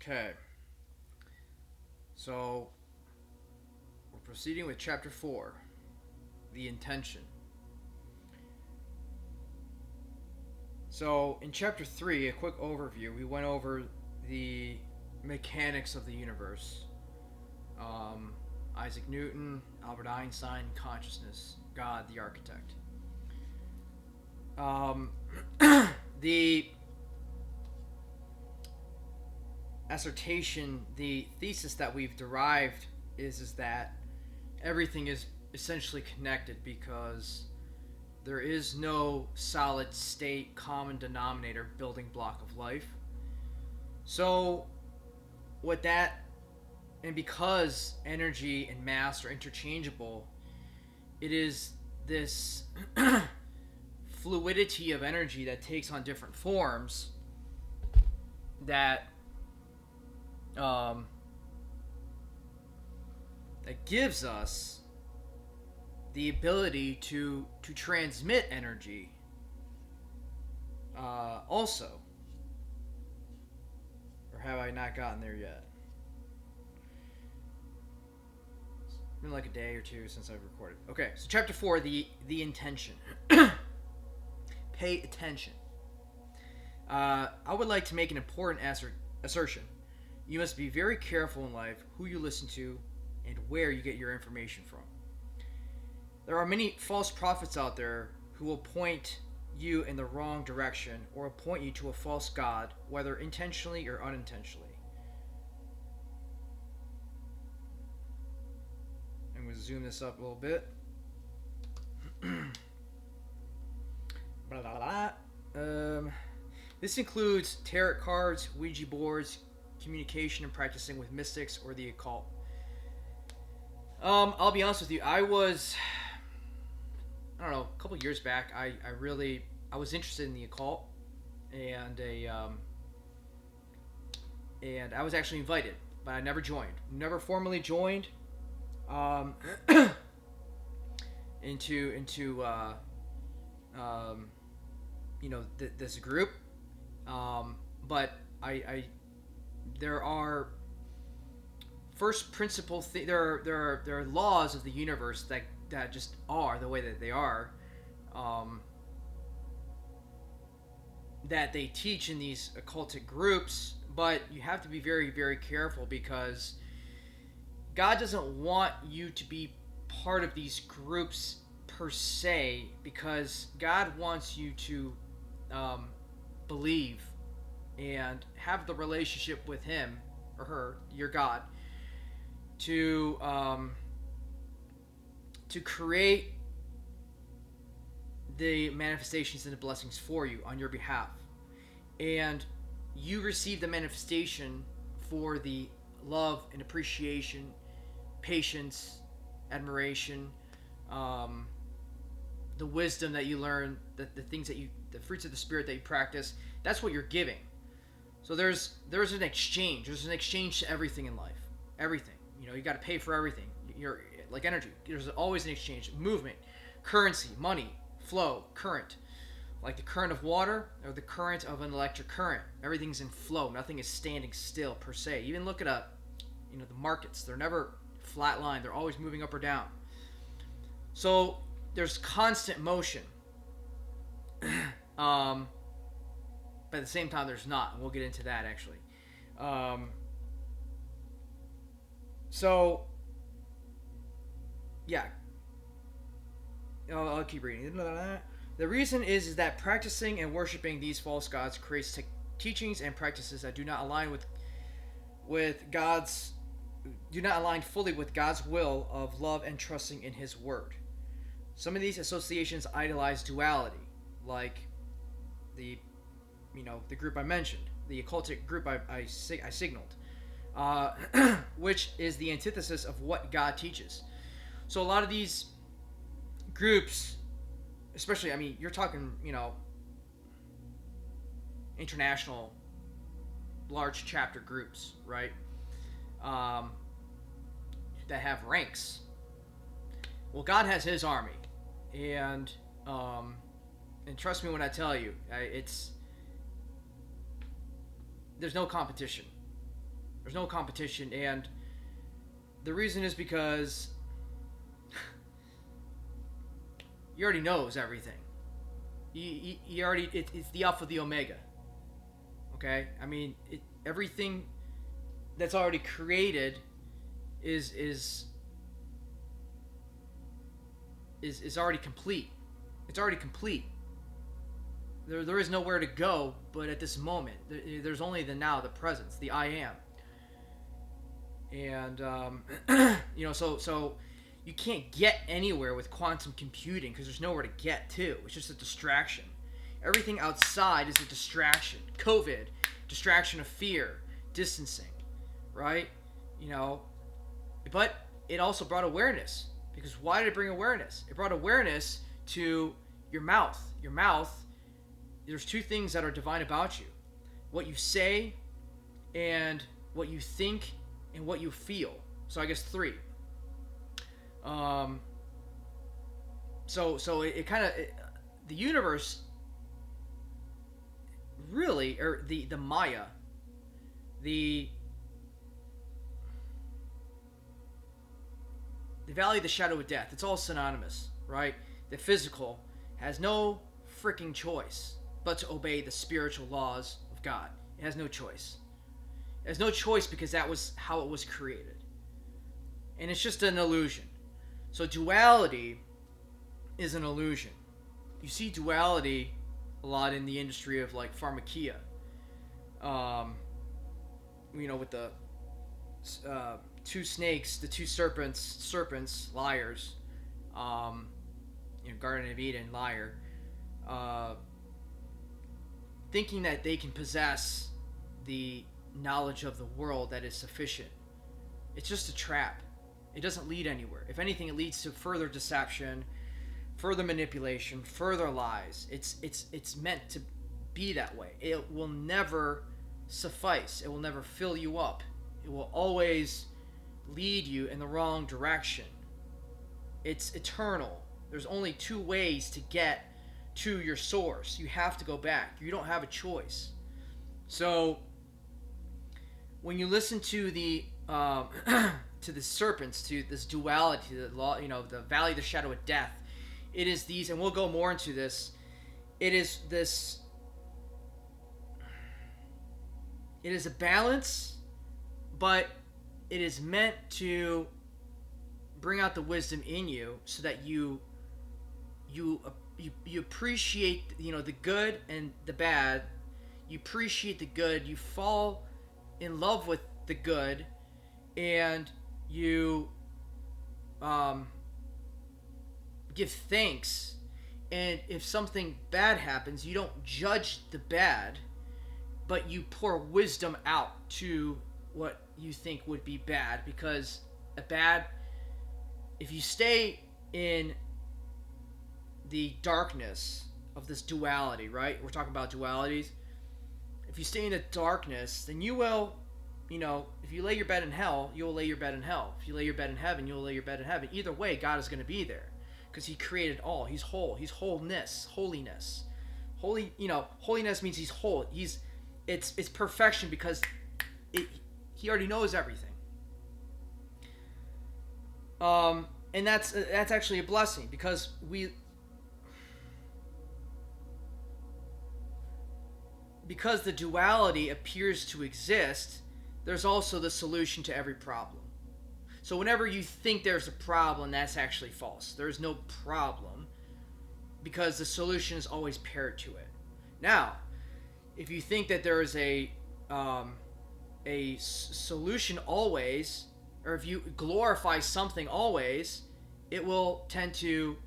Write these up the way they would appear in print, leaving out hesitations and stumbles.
Okay, so we're proceeding with chapter 4, the intention. So in chapter 3, a quick overview, we went over the mechanics of the universe. Isaac Newton, Albert Einstein, consciousness, God, the architect. The assertion, the thesis that we've derived is that everything is essentially connected because there is no solid state common denominator building block of life. So with that, and because energy and mass are interchangeable, it is this fluidity of energy that takes on different forms that that gives us the ability to transmit energy also. Or have I not gotten there yet? It's been like a day or two since I've recorded. Okay, so chapter 4, the intention. Pay attention. I would like to make an important assertion. You must be very careful in life who you listen to and where you get your information from. There are many false prophets out there who will point you in the wrong direction or point you to a false god, whether intentionally or unintentionally. I'm going to zoom this up a little bit. This includes tarot cards, Ouija boards, communication and practicing with mystics or the occult. I'll be honest with you. I was a couple years back. I was interested in the occult, and I was actually invited, but I never joined. Never formally joined. Into this group. But I there are first principle there are laws of the universe that just are the way that they are, that they teach in these occultic groups, but you have to be very, very careful because God doesn't want you to be part of these groups per se, because God wants you to believe and have the relationship with him or her, your God, to create the manifestations and the blessings for you on your behalf. And you receive the manifestation for the love and appreciation, patience, admiration, the wisdom that you learn, the things that the fruits of the Spirit that you practice. That's what you're giving. So there's an exchange. There's an exchange to everything in life. Everything. You got to pay for everything. You're like energy. There's always an exchange. Movement, currency, money, flow, current. Like the current of water or the current of an electric current. Everything's in flow. Nothing is standing still per se. Even look at the markets. They're never flat line. They're always moving up or down. So there's constant motion. But at the same time, there's not. And we'll get into that actually. So yeah. I'll keep reading. The reason is that practicing and worshiping these false gods creates teachings and practices that do not align do not align fully with God's will of love and trusting in His Word. Some of these associations idolize duality, like the group I mentioned, the occultic group I signaled, which is the antithesis of what God teaches. So a lot of these groups, especially, you're talking, international large chapter groups, right? That have ranks. Well, God has His army, and trust me when I tell you, there's no competition. There's no competition, and the reason is because he already knows everything. He already, it's the alpha, the omega. Okay? I mean, everything that's already created is already complete. It's already complete. There is nowhere to go but at this moment. There's only the now, the presence, the I am. And, so you can't get anywhere with quantum computing because there's nowhere to get to. It's just a distraction. Everything outside is a distraction. COVID, distraction of fear, distancing, right? But it also brought awareness. Because why did it bring awareness? It brought awareness to your mouth. Your mouth, there's two things that are divine about you. What you say and what you think and what you feel. So I guess three. So it kind of, the universe really, or the Maya, the valley of the shadow of death, it's all synonymous, right? The physical has no freaking choice but to obey the spiritual laws of God. It has no choice. It has no choice because that was how it was created. And it's just an illusion. So duality is an illusion. You see duality a lot in the industry of like pharmakeia. With the two snakes, the two serpents, liars. Garden of Eden, liar. Thinking that they can possess the knowledge of the world that is sufficient. It's just a trap. It doesn't lead anywhere. If anything, it leads to further deception, further manipulation, further lies. It's meant to be that way. It will never suffice. It will never fill you up. It will always lead you in the wrong direction. It's eternal. There's only two ways to get to your source. You have to go back. You don't have a choice. So when you listen to the to the serpents, to this duality, the law, the valley of the shadow of death, it is these, and we'll go more into this. It is this. It is a balance, but it is meant to bring out the wisdom in you so that you appreciate the good and the bad. You appreciate the good. You fall in love with the good, and you give thanks. And if something bad happens, you don't judge the bad, but you pour wisdom out to what you think would be bad, because if you stay in the darkness of this duality, right? We're talking about dualities. If you stay in the darkness, then you will, if you lay your bed in hell, you'll lay your bed in hell. If you lay your bed in heaven, you'll lay your bed in heaven. Either way, God is going to be there because he created all. He's whole. He's wholeness, holiness. Holiness means he's whole. It's perfection because he already knows everything. And that's actually a blessing because because the duality appears to exist, there's also the solution to every problem. So whenever you think there's a problem, that's actually false. There's no problem because the solution is always paired to it. Now, if you think that there is a solution always, or if you glorify something always, it will tend to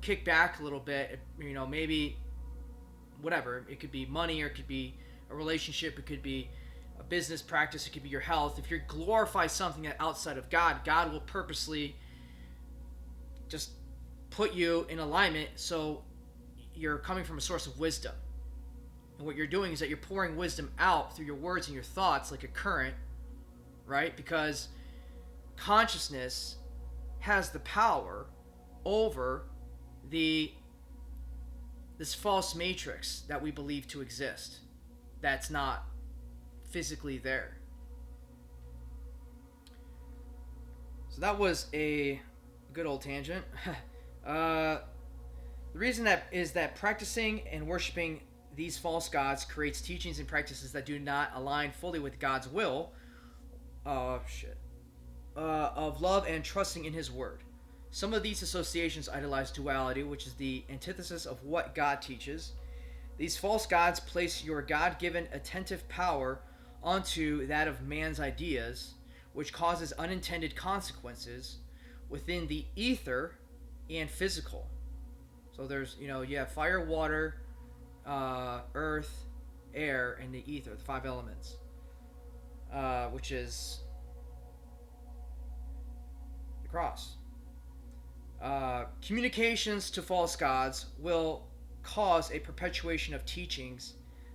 kick back a little bit. Maybe whatever. It could be money, or it could be a relationship, it could be a business practice, it could be your health. If you glorify something outside of God, God will purposely just put you in alignment so you're coming from a source of wisdom. And what you're doing is that you're pouring wisdom out through your words and your thoughts like a current, right? Because consciousness has the power over this false matrix that we believe to exist. that's not physically there. So that was a good old tangent. The reason that is that practicing and worshiping these false gods creates teachings and practices that do not align fully with God's will. Of love and trusting in His Word. Some of these associations idolize duality, which is the antithesis of what God teaches. These false gods place your God-given attentive power onto that of man's ideas, which causes unintended consequences within the ether and physical. So there's, you have fire, water, earth, air, and the ether, the 5 elements, which is the cross. Communications to false gods will cause a perpetuation of teachings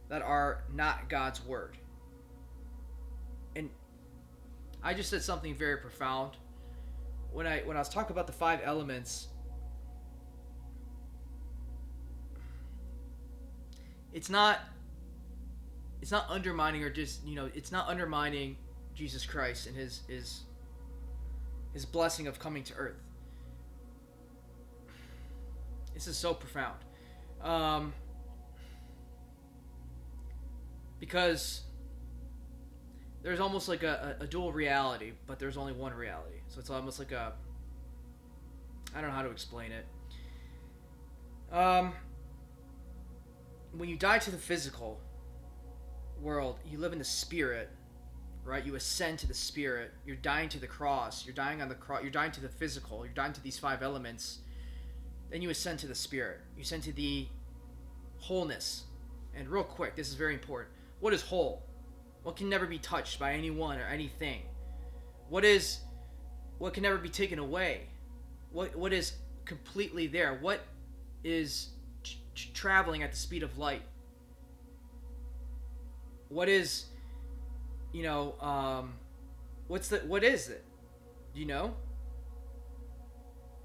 that are not God's word. And I just said something very profound when I was talking about the 5 elements. It's not undermining, or just, it's not undermining Jesus Christ and his blessing of coming to earth. This is so profound. Because there's almost like a dual reality, but there's only one reality. So it's almost like I don't know how to explain it. When you die to the physical world, you live in the spirit, right? You ascend to the spirit. You're dying to the cross. You're dying on the cross. You're dying to the physical. You're dying to these 5 elements. Then you ascend to the spirit. You ascend to the wholeness. And real quick, this is very important. What is whole? What can never be touched by anyone or anything? What can never be taken away? What is completely there? What is traveling at the speed of light? What is, what is it? Do you know?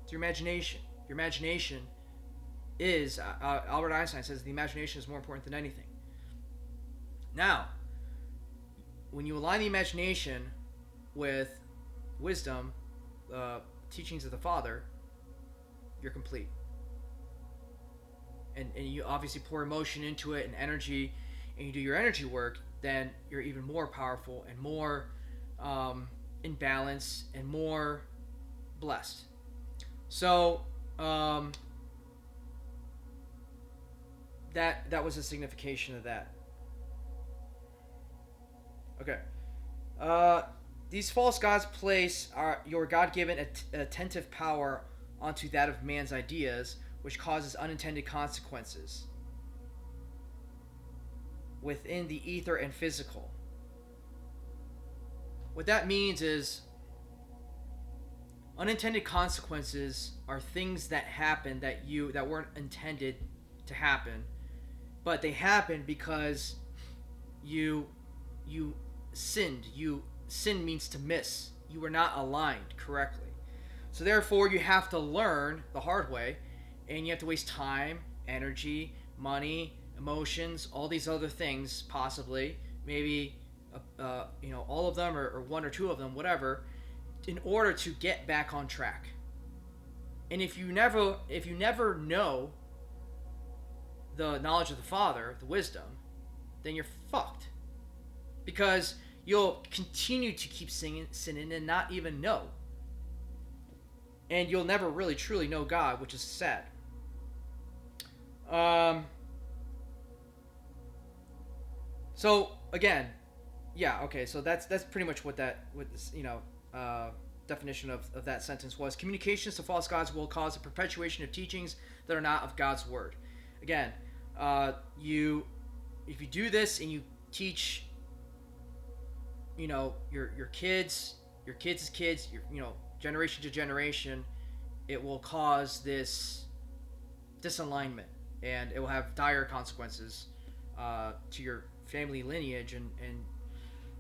It's your imagination. Your imagination is, Albert Einstein says, the imagination is more important than anything. Now, when you align the imagination with wisdom, teachings of the Father, you're complete. And you obviously pour emotion into it and energy, and you do your energy work, then you're even more powerful and more in balance and more blessed. So that was a signification of that. Okay. These false gods place your God-given attentive power onto that of man's ideas, which causes unintended consequences within the ether and physical. What that means is unintended consequences are things that happen that weren't intended to happen, but they happen because you sinned. Sin means to miss. You were not aligned correctly. So therefore, you have to learn the hard way, and you have to waste time, energy, money, emotions, all these other things, possibly, maybe, all of them or 1 or 2 of them, whatever, in order to get back on track. And if you never know the knowledge of the Father, the wisdom, then you're fucked. Because you'll continue to keep sinning and not even know. And you'll never really truly know God, which is sad. So again, yeah, okay, so that's pretty much what this definition of that sentence was. Communications to false gods will cause a perpetuation of teachings that are not of God's word. Again, if you do this and you teach, your kids' kids, generation to generation, it will cause this disalignment, and it will have dire consequences to your family lineage and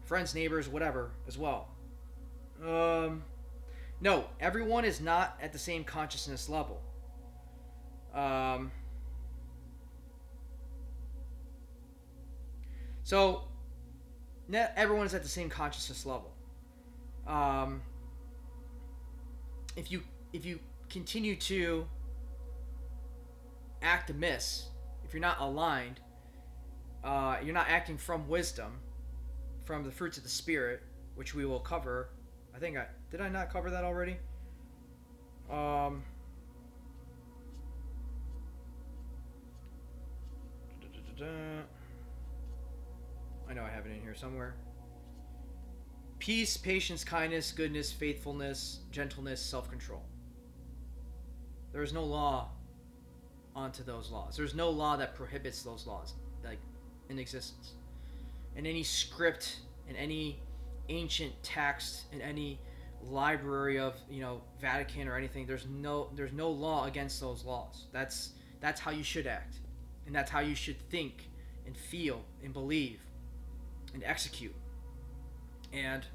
friends, neighbors, whatever, as well. No, everyone is not at the same consciousness level. So not everyone is at the same consciousness level. If you continue to act amiss, if you're not aligned, you're not acting from wisdom, from the fruits of the Spirit, which we will cover. Did I not cover that already? I know I have it in here somewhere. Peace, patience, kindness, goodness, faithfulness, gentleness, self-control. There is no law onto those laws. There's no law that prohibits those laws, like, in existence. In any script, in any ancient text, in any library of, Vatican or anything, there's no law against those laws. That's how you should act, and that's how you should think and feel and believe and execute and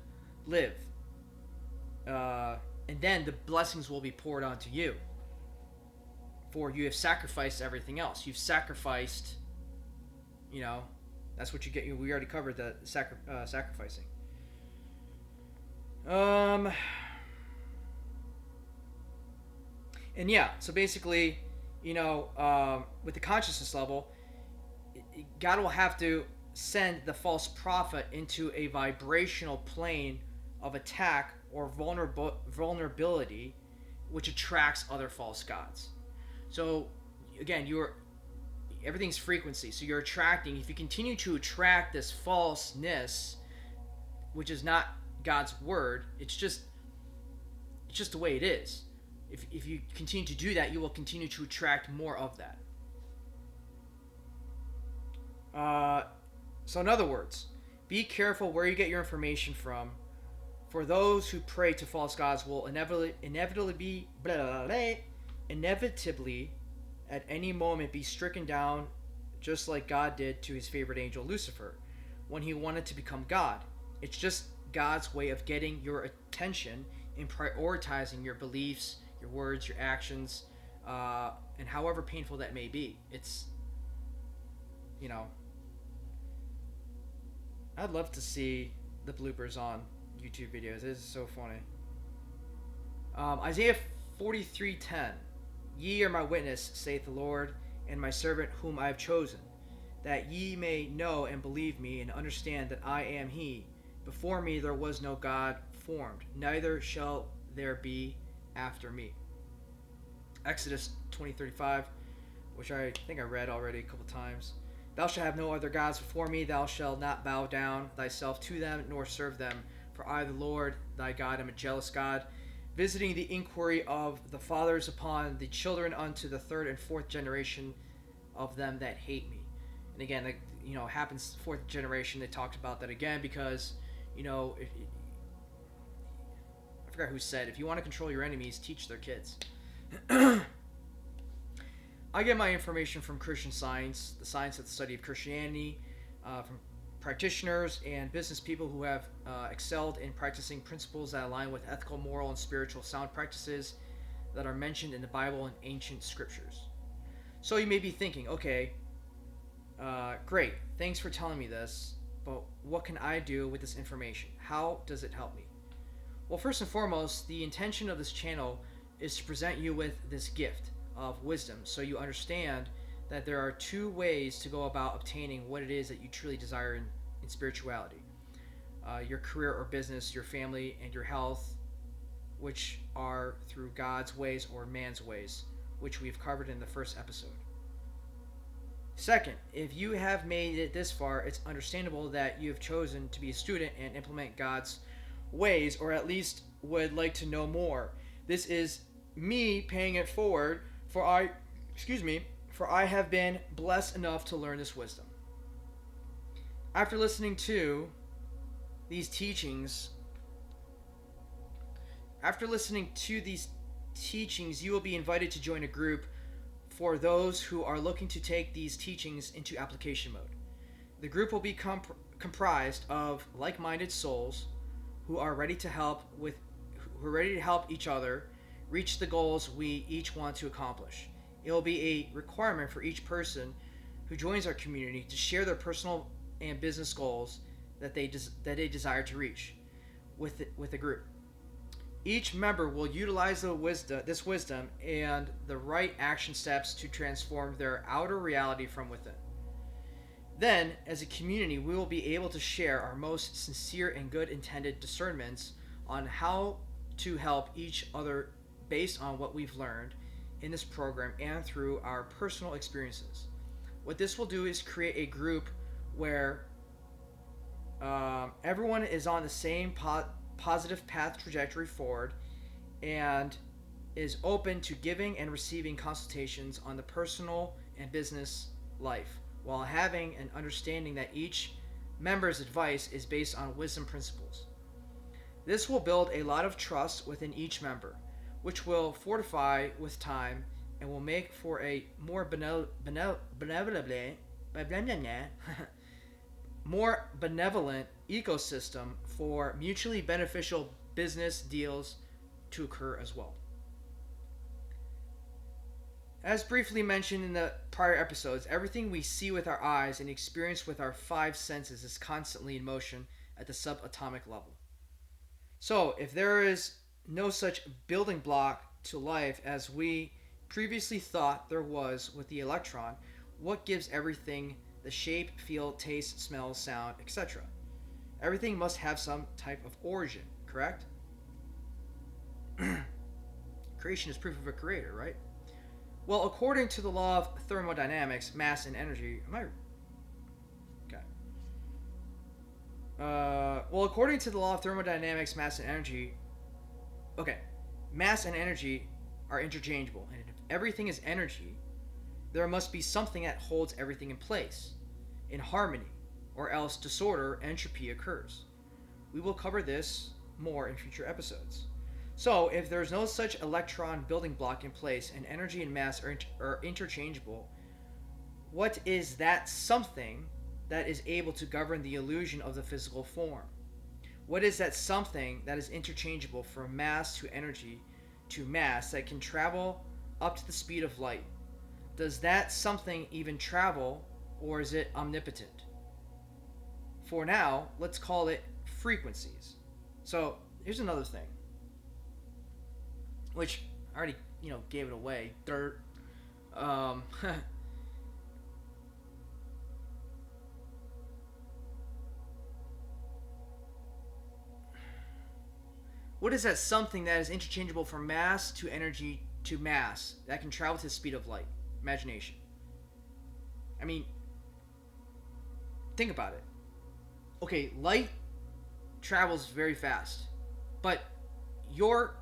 live. And then the blessings will be poured onto you, for you have sacrificed everything else. You've sacrificed, that's what you get. We already covered the sacrificing. And yeah, so basically, with the consciousness level, God will have to send the false prophet into a vibrational plane of attack or vulnerability, which attracts other false gods. So again, everything's frequency. So you're attracting. If you continue to attract this falseness, which is not God's word, it's just the way it is. If you continue to do that, you will continue to attract more of that. So in other words, be careful where you get your information from. For those who pray to false gods will inevitably at any moment be stricken down, just like God did to his favorite angel Lucifer when he wanted to become God. It's just God's way of getting your attention and prioritizing your beliefs, your words, your actions, and however painful that may be. It's, I'd love to see the bloopers on YouTube videos. It is so funny. Isaiah 43:10. Ye are my witness, saith the Lord, and my servant whom I have chosen, that ye may know and believe me, and understand that I am he. Before me there was no God formed, neither shall there be after me. Exodus 20:35, which I think I read already a couple times. Thou shalt have no other gods before me. Thou shalt not bow down thyself to them, nor serve them. For I, the Lord thy God, am a jealous God, visiting the inquiry of the fathers upon the children unto the third and fourth generation of them that hate me. And again, it happens fourth generation. They talked about that again because, I forgot who said, if you want to control your enemies, teach their kids. I get my information from Christian Science, the science of the study of Christianity, from practitioners and business people who have excelled in practicing principles that align with ethical, moral, and spiritual sound practices that are mentioned in the Bible and ancient scriptures. So you may be thinking, okay, great, thanks for telling me this, but what can I do with this information? How does it help me? Well, first and foremost, the intention of this channel is to present you with this gift of wisdom, so you understand that there are two ways to go about obtaining what it is that you truly desire in spirituality. Your career or business, your family, and your health, which are through God's ways or man's ways, which we've covered in the first episode. Second, if you have made it this far, it's understandable that you have chosen to be a student and implement God's ways, or at least would like to know more. This is me paying it forward, for I have been blessed enough to learn this wisdom. After listening to these teachings, you will be invited to join a group for those who are looking to take these teachings into application mode. The group will be comprised of like-minded souls who are ready to help each other reach the goals we each want to accomplish. It will be a requirement for each person who joins our community to share their personal and business goals that they desire to reach with the group. Each member will utilize this wisdom and the right action steps to transform their outer reality from within. Then, as a community, we will be able to share our most sincere and good intended discernments on how to help each other based on what we've learned in this program and through our personal experiences. What this will do is create a group where everyone is on the same positive path trajectory forward and is open to giving and receiving consultations on the personal and business life, while having an understanding that each member's advice is based on wisdom principles. This will build a lot of trust within each member, which will fortify with time and will make for a more more benevolent ecosystem for mutually beneficial business deals to occur as well. As briefly mentioned in the prior episodes, everything we see with our eyes and experience with our five senses is constantly in motion at the subatomic level. So, if there is no such building block to life as we previously thought there was with the electron, what gives everything the shape, feel, taste, smell, sound, etc.? Everything must have some type of origin, correct? Creation is proof of a creator, right? Well, according to the law of thermodynamics, mass and energy, according to the law of thermodynamics, mass and energy, mass and energy are interchangeable, and if everything is energy, there must be something that holds everything in place, in harmony, or else disorder, entropy occurs. We will cover this more in future episodes. So, if there's no such electron building block in place and energy and mass are interchangeable, what is that something that is able to govern the illusion of the physical form? What is that something that is interchangeable from mass to energy to mass that can travel up to the speed of light? Does that something even travel, or is it omnipotent? For now, let's call it frequencies. So, here's another thing, which I already, gave it away. Dirt. What is that something that is interchangeable from mass to energy to mass that can travel to the speed of light? Imagination. I mean, think about it. Okay, light travels very fast, but you're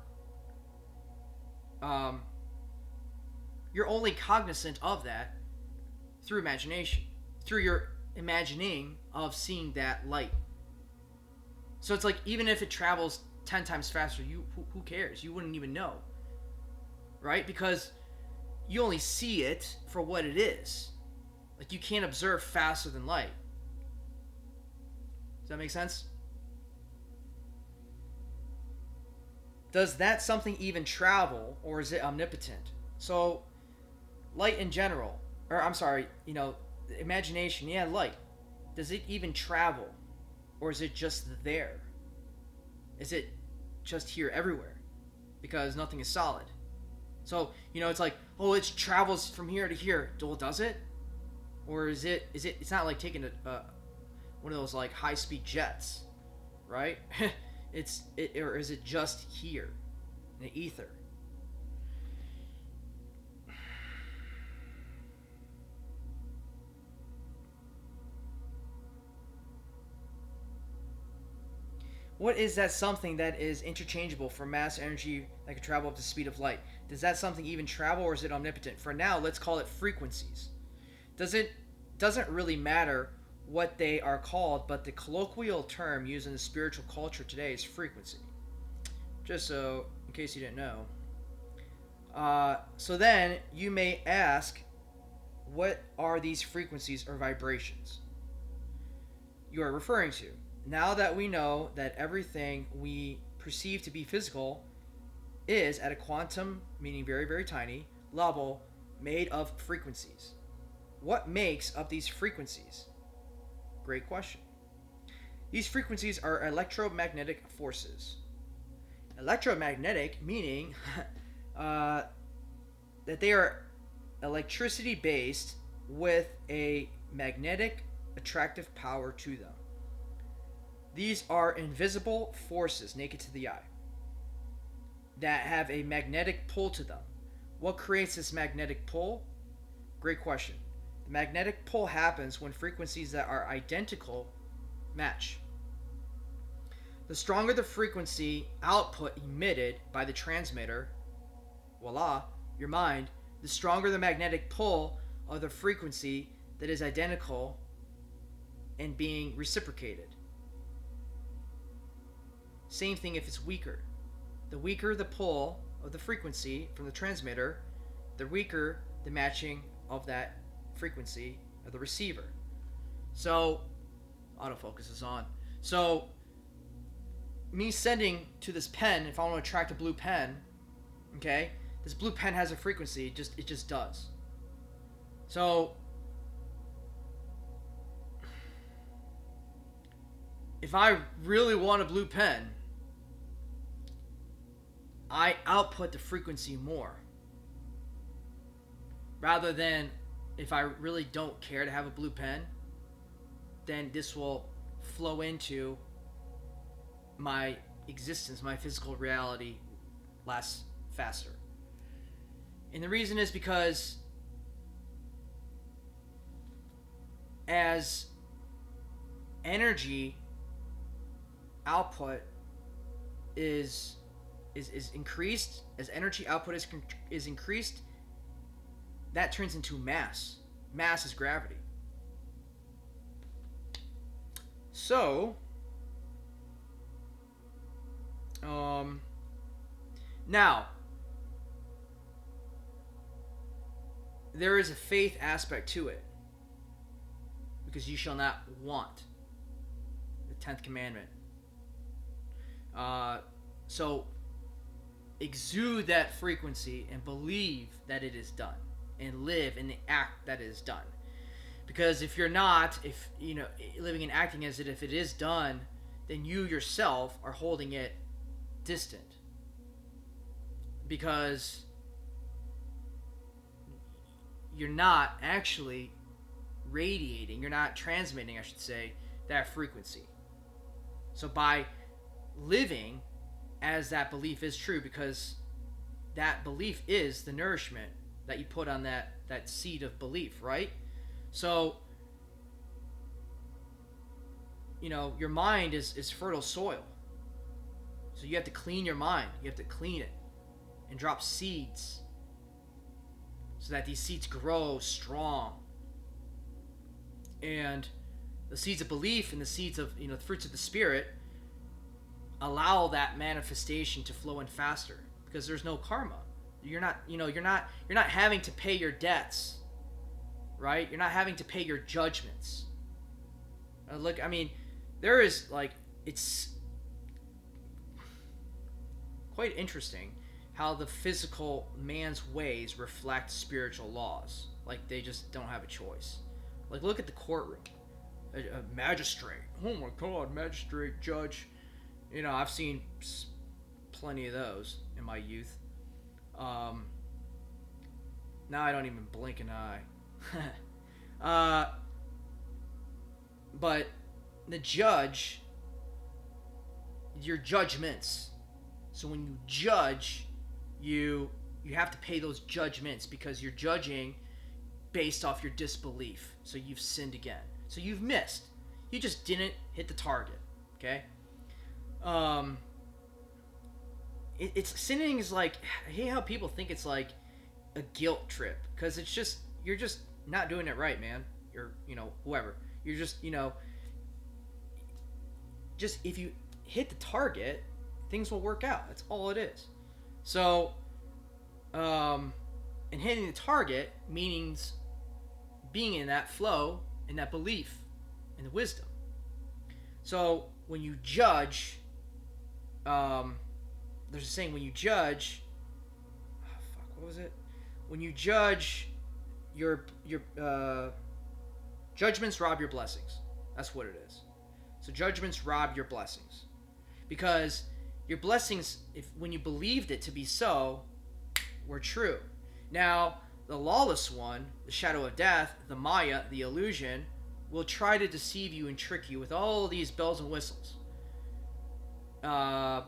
only cognizant of that through imagination, through your imagining of seeing that light. So it's like, even if it travels 10 times faster, who cares? You wouldn't even know, right? Because you only see it for what it is. Like, you can't observe faster than light. Does that make sense? Does that something even travel, or is it omnipotent? So, light in general, imagination, light. Does it even travel, or is it just there? Is it just here everywhere? Because nothing is solid. So, it's like, it travels from here to here. Well, does it? Or is it, it's not like taking one of those like high-speed jets, right? Or is it just here in the ether? What is that something that is interchangeable for mass energy that can travel up to the speed of light? Does that something even travel, or is it omnipotent? For now, let's call it frequencies. Doesn't really matter what they are called, but the colloquial term used in the spiritual culture today is frequency. Just so, in case you didn't know. So then, you may ask, what are these frequencies or vibrations you are referring to? Now that we know that everything we perceive to be physical is at a quantum, meaning very, very tiny, level made of frequencies. What makes up these frequencies? Great question. These frequencies are electromagnetic forces. Electromagnetic meaning that they are electricity based with a magnetic attractive power to them. These are invisible forces naked to the eye that have a magnetic pull to them. What creates this magnetic pull? Great question. The magnetic pull happens when frequencies that are identical match. The stronger the frequency output emitted by the transmitter, voila, your mind, the stronger the magnetic pull of the frequency that is identical and being reciprocated. Same thing if it's weaker. The weaker the pull of the frequency from the transmitter, the weaker the matching of that frequency of the receiver. So, autofocus is on. So, me sending to this pen, if I want to attract a blue pen, okay, this blue pen has a frequency, it just does. So, if I really want a blue pen, I output the frequency more. Rather than if I really don't care to have a blue pen, then this will flow into my existence, my physical reality lasts faster. And the reason is because as energy output is increased, as energy output is increased, that turns into mass. Mass is gravity. So, now, there is a faith aspect to it. Because you shall not want. The 10th commandment. So, exude that frequency and believe that it is done. And live in the act that is done. Because if you're not, living and acting as if it is done, then you yourself are holding it distant. Because you're not actually radiating, you're not transmitting, I should say, that frequency. So by living as that belief is true, because that belief is the nourishment that you put on that seed of belief, right? So, your mind is fertile soil. So you have to clean your mind. You have to clean it and drop seeds so that these seeds grow strong. And the seeds of belief and the seeds of, the fruits of the Spirit allow that manifestation to flow in faster because there's no karma. You're not having to pay your debts, right? You're not having to pay your judgments. There is it's quite interesting how the physical man's ways reflect spiritual laws. Like they just don't have a choice. Like look at the courtroom, a magistrate. Oh my God, magistrate, judge. I've seen plenty of those in my youth. Now I don't even blink an eye. But the judge, your judgments. So when you judge, you have to pay those judgments because you're judging based off your disbelief. So you've sinned again. So you've missed. You just didn't hit the target. Okay? It's sinning is like, I hate how people think it's like a guilt trip because it's just you're just not doing it right, man. You're whoever you're just just if you hit the target, things will work out. That's all it is. So, and hitting the target means being in that flow, in that belief, in the wisdom. So when you judge, there's a saying when you judge. What was it? When you judge, your judgments rob your blessings. That's what it is. So judgments rob your blessings. Because your blessings, if when you believed it to be so, were true. Now, the lawless one, the shadow of death, the Maya, the illusion, will try to deceive you and trick you with all these bells and whistles and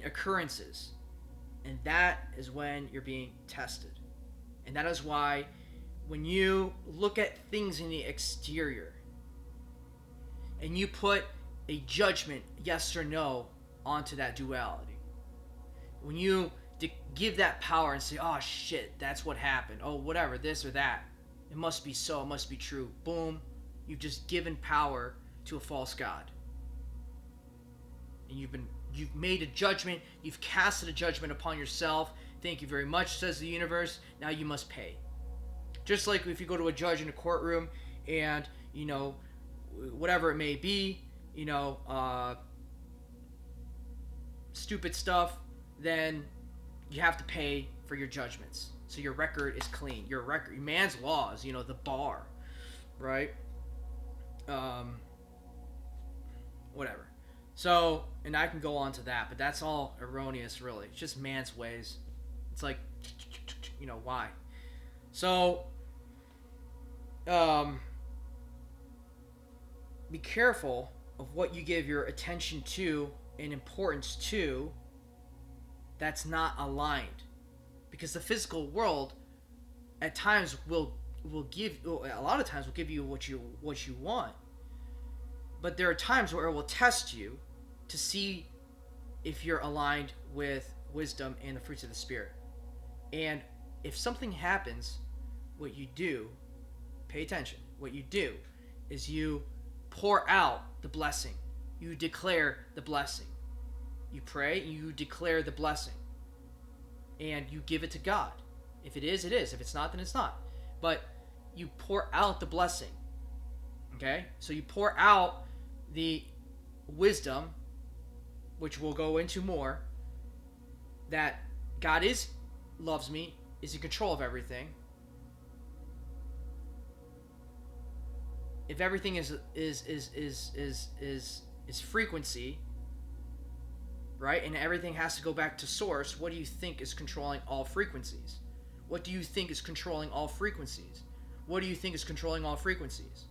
occurrences. And that is when you're being tested. And that is why when you look at things in the exterior and you put a judgment, yes or no, onto that duality, when you give that power and say, oh shit, that's what happened, oh whatever, this or that, it must be so, it must be true, boom, you've just given power to a false god. And you've made a judgment, you've casted a judgment upon yourself. Thank you very much, says the universe. Now you must pay. Just like if you go to a judge in a courtroom and, whatever it may be, stupid stuff, then you have to pay for your judgments. So your record is clean. Your record, man's laws, the bar, right? Whatever. So, and I can go on to that, but that's all erroneous, really. It's just man's ways. It's like, why? So, be careful of what you give your attention to and importance to that's not aligned. Because the physical world at times will give, a lot of times will give you what you want. But there are times where it will test you to see if you're aligned with wisdom and the fruits of the Spirit. And if something happens, what you do, pay attention. What you do is you pour out the blessing. You declare the blessing. You pray, you declare the blessing. And you give it to God. If it is, it is. If it's not, then it's not. But you pour out the blessing. Okay? So you pour out the wisdom, which we'll go into more, that God loves me, is in control of everything. If everything is frequency, right? And everything has to go back to source, what do you think is controlling all frequencies? What do you think is controlling all frequencies? What do you think is controlling all frequencies?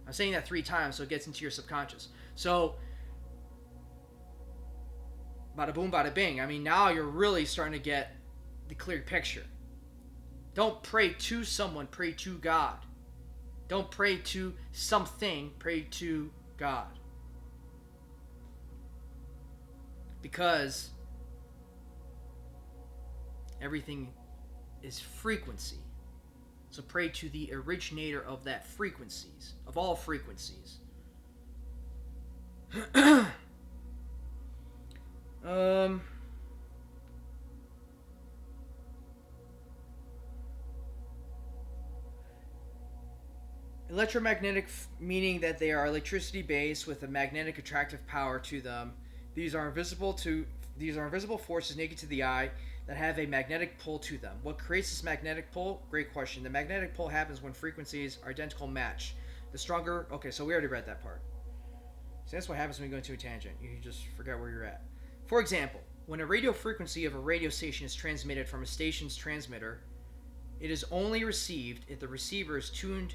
I'm saying that 3 times so it gets into your subconscious. So, bada boom, bada bing. I mean, now you're really starting to get the clear picture. Don't pray to someone, pray to God. Don't pray to something, pray to God. Because everything is frequency. So pray to the originator of that frequencies, of all frequencies. Electromagnetic, meaning that they are electricity based with a magnetic attractive power to them. These are invisible forces naked to the eye that have a magnetic pull to them. What creates this magnetic pull? Great question. The magnetic pull happens when frequencies are identical match. The stronger... Okay, so we already read that part. So that's what happens when you go into a tangent. You just forget where you're at. For example, when a radio frequency of a radio station is transmitted from a station's transmitter, it is only received if the receiver is tuned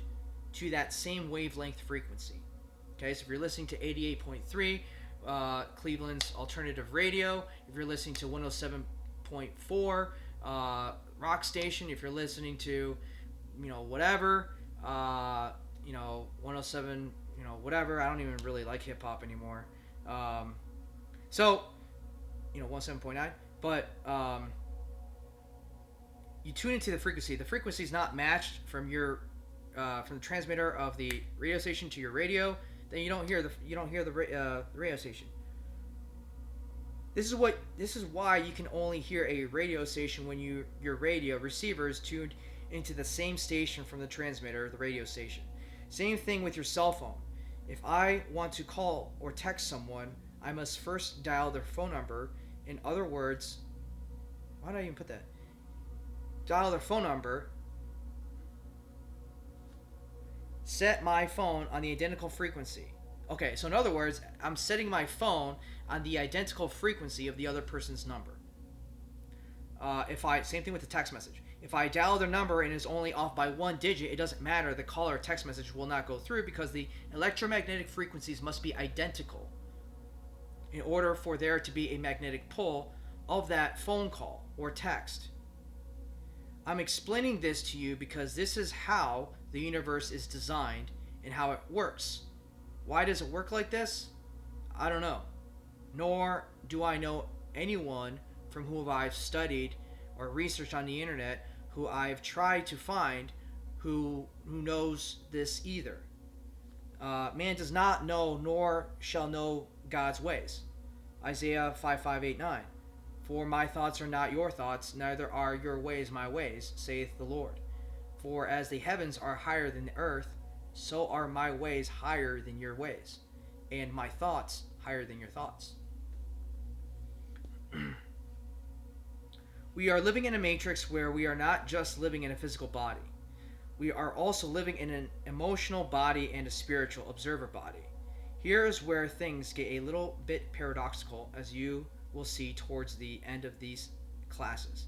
to that same wavelength frequency. Okay, so if you're listening to 88.3, Cleveland's alternative radio, if you're listening to 107.4 rock station, if you're listening to whatever 107 whatever, I don't even really like hip-hop anymore, so 107.9, but you tune into the frequency. The frequency is not matched from your from the transmitter of the radio station to your radio, then you don't hear the radio station. This is why you can only hear a radio station when your radio receiver is tuned into the same station from the transmitter, the radio station. Same thing with your cell phone. If I want to call or text someone, I must first dial their phone number. In other words, why did I even put that? Dial their phone number. set my phone on the identical frequency. Okay, so in other words, I'm setting my phone on the identical frequency of the other person's number. Same thing with the text message. If I dial their number and it's only off by one digit, it doesn't matter. The call or text message will not go through because the electromagnetic frequencies must be identical in order for there to be a magnetic pull of that phone call or text. I'm explaining this to you because this is how the universe is designed and how it works. Why does it work like this? I don't know. Nor do I know anyone from whom I've studied or researched on the internet who I've tried to find who knows this either. Man does not know nor shall know God's ways. Isaiah 5:5-8-9. For my thoughts are not your thoughts, neither are your ways my ways, saith the Lord. For as the heavens are higher than the earth, so are my ways higher than your ways, and my thoughts higher than your thoughts. We are living in a matrix where we are not just living in a physical body. We are also living in an emotional body and a spiritual observer body. Here is where things get a little bit paradoxical, as you will see towards the end of these classes.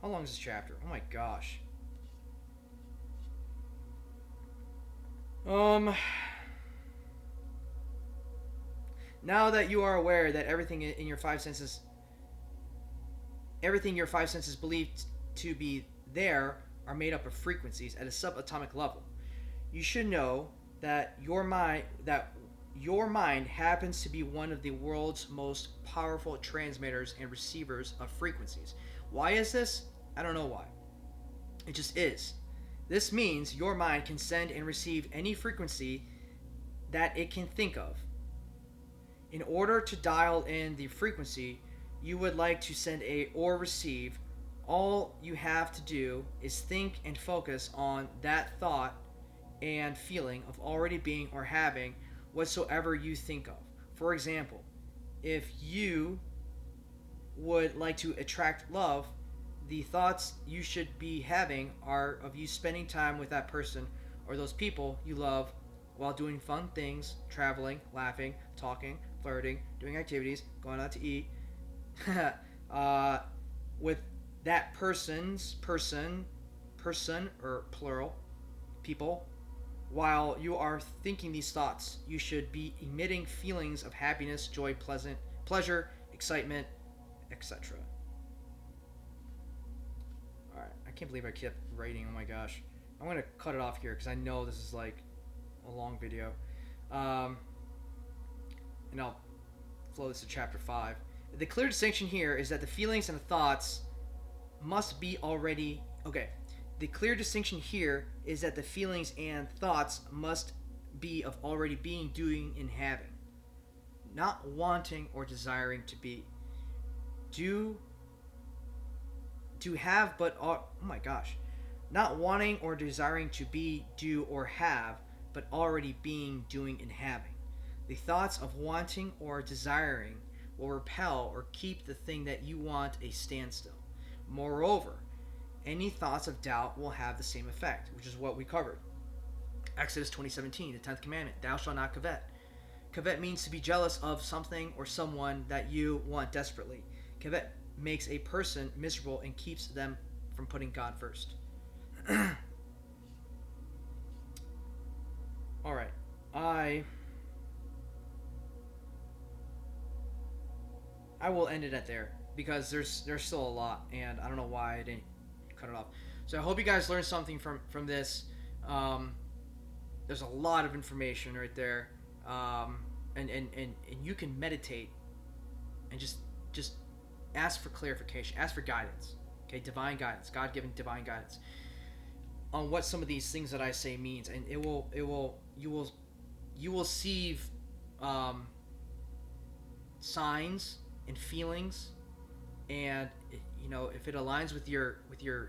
How long is this chapter? Oh my gosh. Now that you are aware that everything your five senses believe to be there are made up of frequencies at a subatomic level, you should know that your mind happens to be one of the world's most powerful transmitters and receivers of frequencies. Why is this? I don't know why. It just is. This means your mind can send and receive any frequency that it can think of. In order to dial in the frequency you would like to send or receive, all you have to do is think and focus on that thought and feeling of already being or having whatsoever you think of. For example, if you would like to attract love, the thoughts you should be having are of you spending time with that person or those people you love while doing fun things, traveling, laughing, talking, flirting, doing activities, going out to eat, with that person or plural, people. While you are thinking these thoughts, you should be emitting feelings of happiness, joy, pleasure, excitement, etc. Alright, I can't believe I kept writing, oh my gosh. I'm going to cut it off here because I know this is like a long video. And I'll flow this to chapter 5. The clear distinction here is that the feelings and the thoughts must be already... Okay, the clear distinction here is that the feelings and thoughts must be of already being, doing, and having. Not wanting or desiring to be. To have, but... Oh my gosh. Not wanting or desiring to be, do, or have, but already being, doing, and having. The thoughts of wanting or desiring will repel or keep the thing that you want a standstill. Moreover, any thoughts of doubt will have the same effect, which is what we covered. Exodus 20:17, the 10th commandment, thou shalt not covet. Covet means to be jealous of something or someone that you want desperately. Covet makes a person miserable and keeps them from putting God first. Alright, I will end it at there because there's still a lot and I don't know why I didn't cut it off. So I hope you guys learned something from this. There's a lot of information right there, and you can meditate and just ask for clarification, ask for guidance. Okay, divine guidance, God-given divine guidance on what some of these things that I say means, and you will see signs and feelings, and if it aligns with your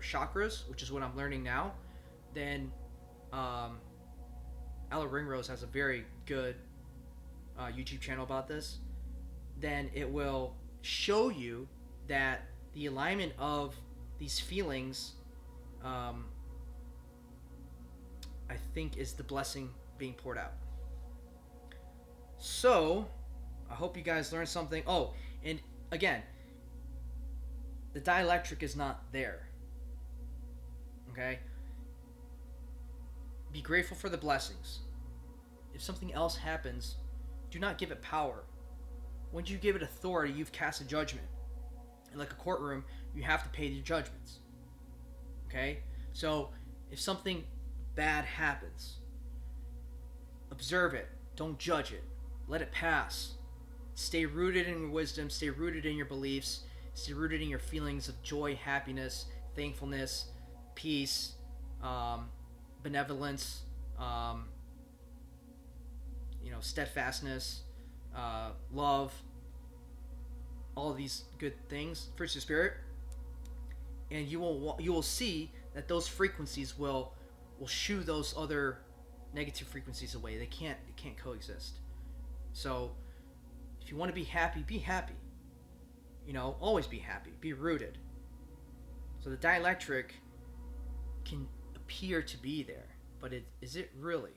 chakras, which is what I'm learning now, then Ella Ringrose has a very good YouTube channel about this. Then it will show you that the alignment of these feelings, I think is the blessing being poured out. So, I hope you guys learned something. Oh, and again, the dielectric is not there. Okay? Be grateful for the blessings. If something else happens, do not give it power. Once you give it authority, you've cast a judgment. And like a courtroom, you have to pay your judgments. Okay? So, if something bad happens, observe it. Don't judge it. Let it pass. Stay rooted in your wisdom. Stay rooted in your beliefs. Stay rooted in your feelings of joy, happiness, thankfulness, peace, benevolence, steadfastness, love, all of these good things, fruits of the Spirit, and you will see that those frequencies will shoo those other negative frequencies away. It can't coexist. So, if you want to be happy, be happy. Always be happy. Be rooted. So the dielectric can appear to be there, but is it really?